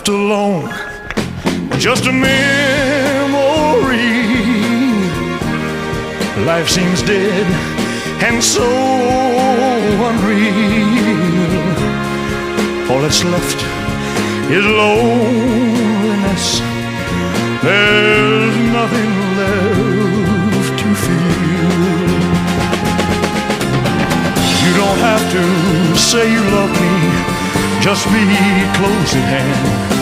left alone, just a memory. Life seems dead and so unreal. All that's left is loneliness. There's nothing left to feel. You don't have to say you love me, just be close at hand.